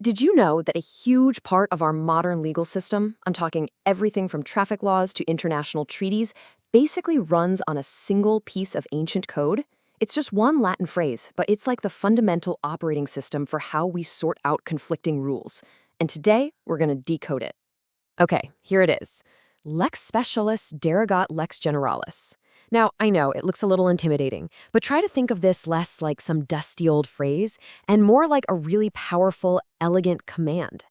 Did you know that a huge part of our modern legal system, I'm talking everything from traffic laws to international treaties, basically runs on a single piece of ancient code? It's just one Latin phrase, but it's like the fundamental operating system for how we sort out conflicting rules. And today, we're going to decode it. Okay, here it is. Lex Specialis Derogat Lex Generalis. Now, I know it looks a little intimidating, but try to think of this less like some dusty old phrase and more like a really powerful, elegant command.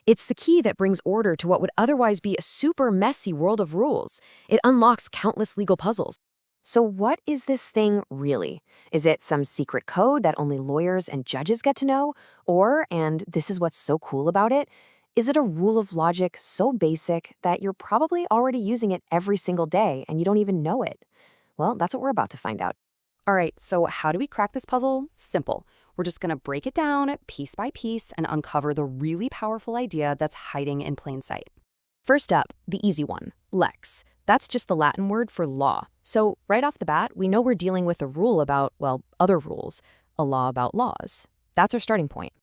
It's the key that brings order to what would otherwise be a super messy world of rules. It unlocks countless legal puzzles. So what is this thing really? Is it some secret code that only lawyers and judges get to know? Or, and this is what's so cool about it, is it a rule of logic so basic that you're probably already using it every single day and you don't even know it? Well, that's what we're about to find out. All right, so how do we crack this puzzle? Simple. We're just going to break it down piece by piece and uncover the really powerful idea that's hiding in plain sight. First up, the easy one, lex. That's just the Latin word for law. So right off the bat, we know we're dealing with a rule about, well, other rules, a law about laws. That's our starting point.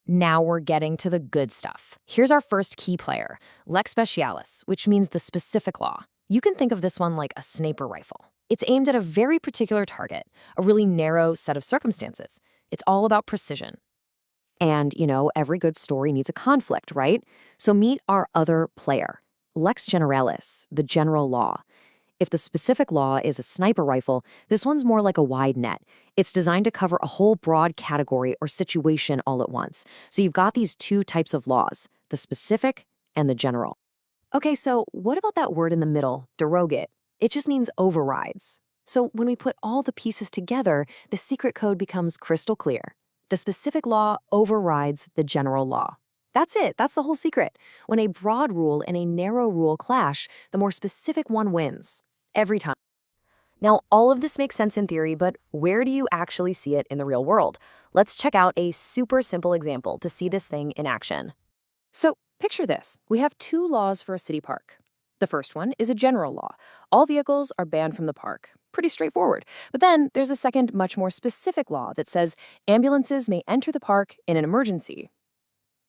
Now we're getting to the good stuff. Here's our first key player, Lex Specialis, which means the specific law. You can think of this one like a sniper rifle. It's aimed at a very particular target, a really narrow set of circumstances. It's all about precision. And, every good story needs a conflict, right? So meet our other player, Lex Generalis, the general law. If the specific law is a sniper rifle, this one's more like a wide net. It's designed to cover a whole broad category or situation all at once. So you've got these two types of laws, the specific and the general. Okay, so what about that word in the middle, Derogat? It just means overrides. So when we put all the pieces together, the secret code becomes crystal clear. The specific law overrides the general law. That's it. That's the whole secret. When a broad rule and a narrow rule clash, the more specific one wins. Every time. Now, all of this makes sense in theory, but where do you actually see it in the real world? Let's check out a super simple example to see this thing in action. So, picture this. We have two laws for a city park. The first one is a general law. All vehicles are banned from the park. Pretty straightforward. But then there's a second, much more specific law that says ambulances may enter the park in an emergency.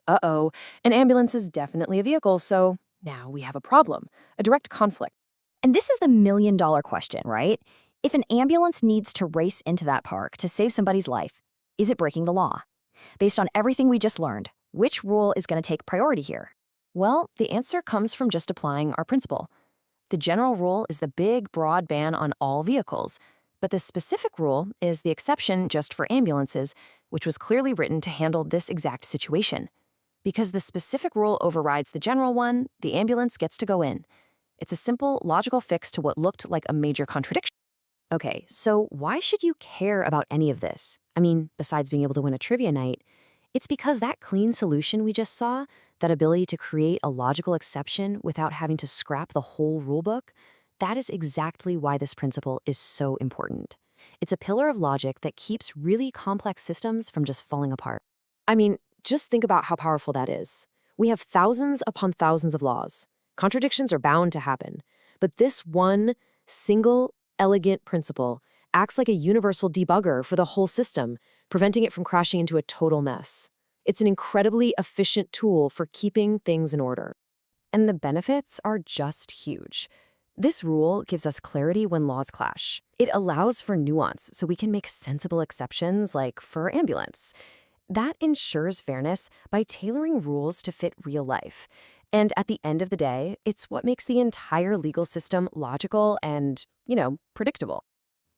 Uh-oh, an ambulance is definitely a vehicle, so now we have a problem, a direct conflict. And this is the million-dollar question, right? If an ambulance needs to race into that park to save somebody's life, is it breaking the law? Based on everything we just learned, which rule is going to take priority here? Well, the answer comes from just applying our principle. The general rule is the big, broad ban on all vehicles, but the specific rule is the exception just for ambulances, which was clearly written to handle this exact situation. Because the specific rule overrides the general one, the ambulance gets to go in. It's a simple, logical fix to what looked like a major contradiction. Okay, so why should you care about any of this? I mean, besides being able to win a trivia night, it's because that clean solution we just saw, that ability to create a logical exception without having to scrap the whole rulebook, that is exactly why this principle is so important. It's a pillar of logic that keeps really complex systems from just falling apart. I mean, just think about how powerful that is. We have thousands upon thousands of laws. Contradictions are bound to happen. But this one, single, elegant principle acts like a universal debugger for the whole system, preventing it from crashing into a total mess. It's an incredibly efficient tool for keeping things in order. And the benefits are just huge. This rule gives us clarity when laws clash. It allows for nuance so we can make sensible exceptions, like for ambulance. That ensures fairness by tailoring rules to fit real life. And at the end of the day, it's what makes the entire legal system logical and, predictable.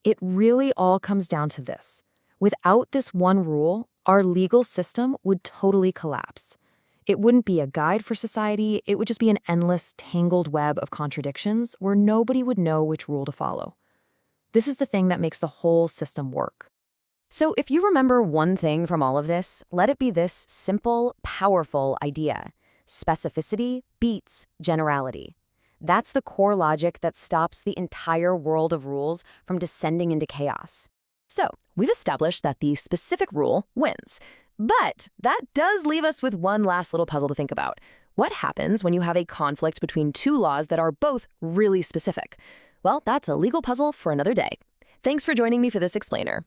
It really all comes down to this. Without this one rule, our legal system would totally collapse. It wouldn't be a guide for society, it would just be an endless, tangled web of contradictions where nobody would know which rule to follow. This is the thing that makes the whole system work. So if you remember one thing from all of this, let it be this simple, powerful idea. Specificity beats generality. That's the core logic that stops the entire world of rules from descending into chaos. So, we've established that the specific rule wins. But that does leave us with one last little puzzle to think about. What happens when you have a conflict between two laws that are both really specific? Well, that's a legal puzzle for another day. Thanks for joining me for this explainer.